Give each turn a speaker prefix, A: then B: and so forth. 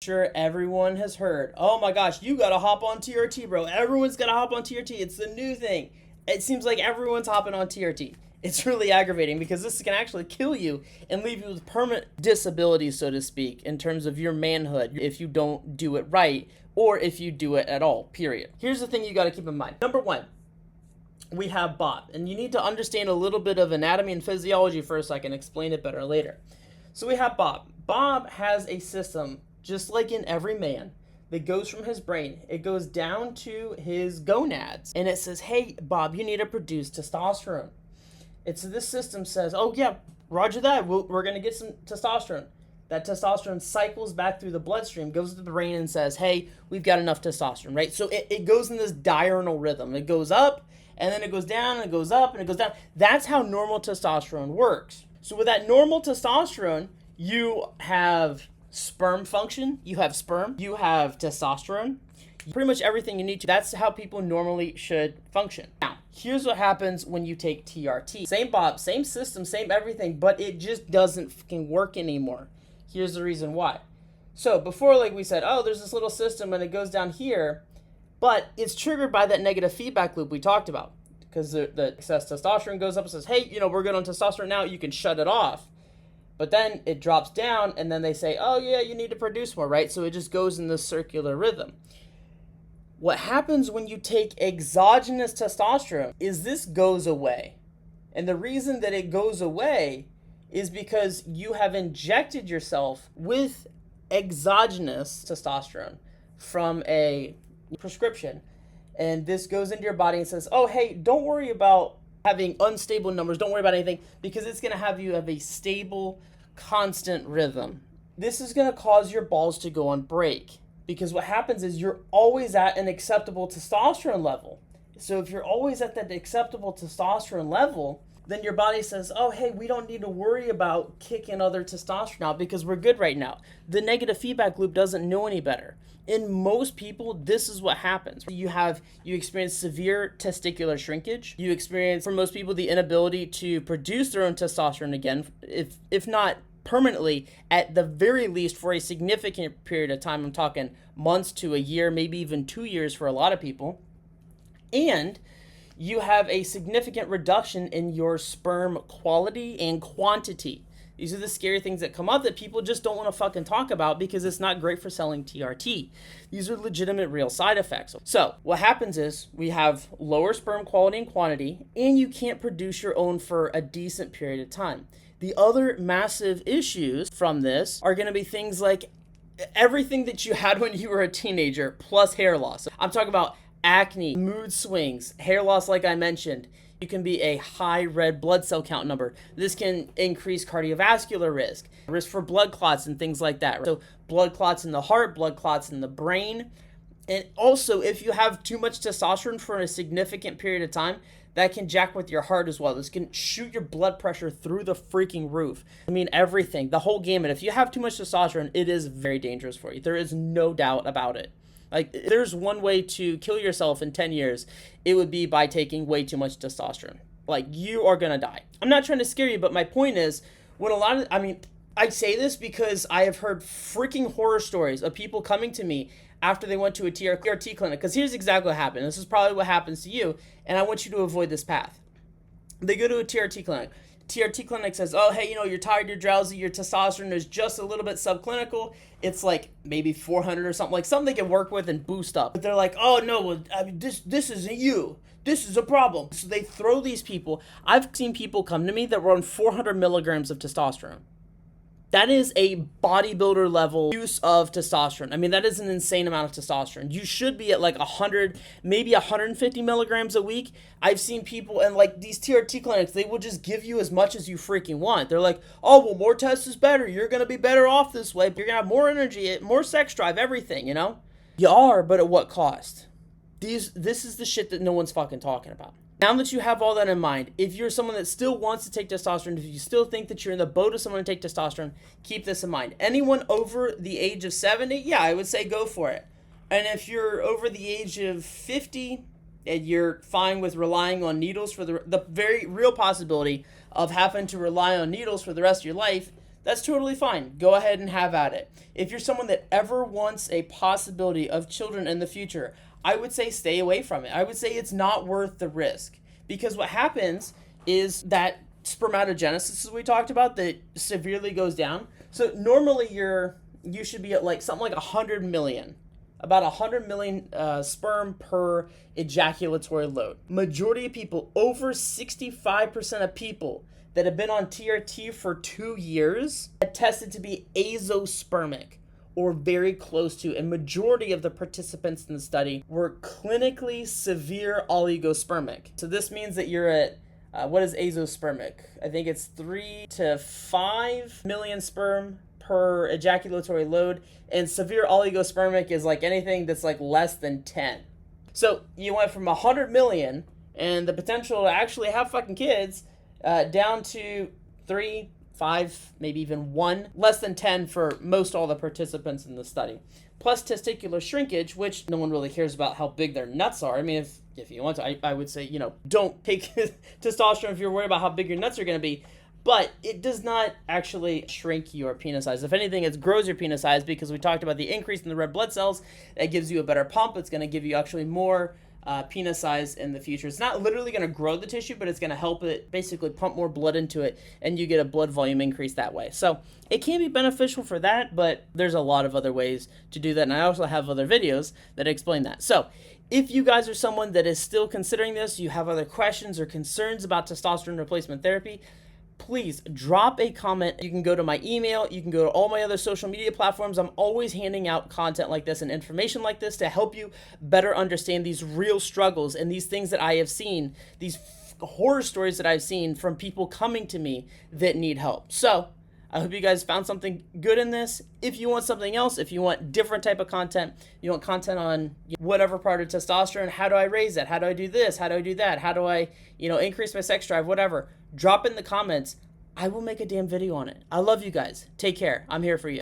A: Sure, everyone has heard, oh my gosh, you gotta hop on TRT, bro. Everyone's gotta hop on TRT. It's the new thing. It seems like everyone's hopping on TRT. It's really aggravating because this can actually kill you and leave you with permanent disabilities, so to speak, in terms of your manhood if you don't do it right or if you do it at all, period. Here's the thing you gotta keep in mind. Number one, we have Bob, and you need to understand a little bit of anatomy and physiology first so I can explain it better later. So we have Bob. Bob has a system just like in every man, that goes from his brain. It goes down to his gonads, and it says, hey, Bob, you need to produce testosterone. It's this system says, oh, yeah, roger that. We're going to get some testosterone. That testosterone cycles back through the bloodstream, goes to the brain, and says, hey, we've got enough testosterone, right? So it goes in this diurnal rhythm. It goes up, and then it goes down, and it goes up, and it goes down. That's how normal testosterone works. So with that normal testosterone, you have sperm function, you have sperm, you have testosterone, pretty much everything you need to. That's how people normally should function. Now, here's what happens when you take TRT. Same Bob, same system, same everything, but it just doesn't fucking work anymore. Here's the reason why. So before, like we said, oh, there's this little system and it goes down here, but it's triggered by that negative feedback loop we talked about. Because the excess testosterone goes up and says, hey, we're good on testosterone now, you can shut it off. But then it drops down, and then they say, oh, yeah, you need to produce more, right? So it just goes in this circular rhythm. What happens when you take exogenous testosterone is this goes away. And the reason that it goes away is because you have injected yourself with exogenous testosterone from a prescription. And this goes into your body and says, oh, hey, don't worry about having unstable numbers. Don't worry about anything because it's going to have you have a stable, constant rhythm. This is going to cause your balls to go on break because what happens is you're always at an acceptable testosterone level. So if you're always at that acceptable testosterone level, then your body says, oh, hey, we don't need to worry about kicking other testosterone out because we're good right now. The negative feedback loop doesn't know any better. In most people, this is what happens. You experience severe testicular shrinkage. You experience, for most people, the inability to produce their own testosterone again, if not permanently, at the very least for a significant period of time. I'm talking months to a year, maybe even 2 years for a lot of people. And you have a significant reduction in your sperm quality and quantity. These are the scary things that come up that people just don't want to fucking talk about because it's not great for selling TRT. These are legitimate real side effects. So what happens is we have lower sperm quality and quantity, and you can't produce your own for a decent period of time. The other massive issues from this are going to be things like everything that you had when you were a teenager plus hair loss. I'm talking about acne, mood swings, hair loss like I mentioned. You can be a high red blood cell count number. This can increase cardiovascular risk for blood clots and things like that. So blood clots in the heart, blood clots in the brain. And also, if you have too much testosterone for a significant period of time, that can jack with your heart as well. This can shoot your blood pressure through the freaking roof. I mean, everything, the whole gamut. If you have too much testosterone, it is very dangerous for you. There is no doubt about it. Like, there's one way to kill yourself in 10 years. It would be by taking way too much testosterone. Like, you are going to die. I'm not trying to scare you, but my point is, I say this because I have heard freaking horror stories of people coming to me after they went to a TRT clinic. Because here's exactly what happened. This is probably what happens to you, and I want you to avoid this path. They go to a TRT clinic. TRT clinic says, oh, hey, you're tired, you're drowsy, your testosterone is just a little bit subclinical. It's like maybe 400 or something, like something they can work with and boost up. But they're like, oh, no, well, this isn't you. This is a problem. So they throw these people. I've seen people come to me that were on 400 milligrams of testosterone. That is a bodybuilder level use of testosterone. I mean, that is an insane amount of testosterone. You should be at like 100, maybe 150 milligrams a week. I've seen people and like these TRT clinics, they will just give you as much as you freaking want. They're like, oh, well, more test is better. You're going to be better off this way. You're going to have more energy, more sex drive, everything, You are, but at what cost? This is the shit that no one's fucking talking about. Now that you have all that in mind, if you're someone that still wants to take testosterone, if you still think that you're in the boat of someone to take testosterone, keep this in mind. Anyone over the age of 70, yeah, I would say go for it. And if you're over the age of 50 and you're fine with relying on needles for the very real possibility of having to rely on needles for the rest of your life, that's totally fine. Go ahead and have at it. If you're someone that ever wants a possibility of children in the future, I would say stay away from it. I would say it's not worth the risk, because what happens is that spermatogenesis, as we talked about, that severely goes down. So normally you should be at like something like 100 million, about 100 million sperm per ejaculatory load. Majority of people, over 65% of people that have been on TRT for 2 years, had tested to be azospermic, or very close to, and majority of the participants in the study were clinically severe oligospermic. So this means that you're at, what is azospermic? I think it's 3 to 5 million sperm per ejaculatory load, and severe oligospermic is like anything that's like less than 10. So you went from 100 million and the potential to actually have fucking kids down to 3, 5, maybe even 1, less than 10 for most all the participants in the study. Plus testicular shrinkage, which no one really cares about how big their nuts are. I mean, if you want to, I would say, you know, don't take testosterone if you're worried about how big your nuts are going to be. But it does not actually shrink your penis size. If anything, it grows your penis size, because we talked about the increase in the red blood cells. That gives you a better pump. It's going to give you actually more penis size in the future. It's not literally going to grow the tissue, but it's going to help it basically pump more blood into it, and you get a blood volume increase that way. So it can be beneficial for that, but there's a lot of other ways to do that, and I also have other videos that explain that. So if you guys are someone that is still considering this, you have other questions or concerns about testosterone replacement therapy, please drop a comment. You can go to my email. You can go to all my other social media platforms. I'm always handing out content like this and information like this to help you better understand these real struggles and these things that I have seen, these horror stories that I've seen from people coming to me that need help. So I hope you guys found something good in this. If you want something else, if you want different type of content, you want content on whatever part of testosterone, how do I raise it? How do I do this? How do I do that? How do I, increase my sex drive? Whatever. Drop in the comments. I will make a damn video on it. I love you guys. Take care. I'm here for you.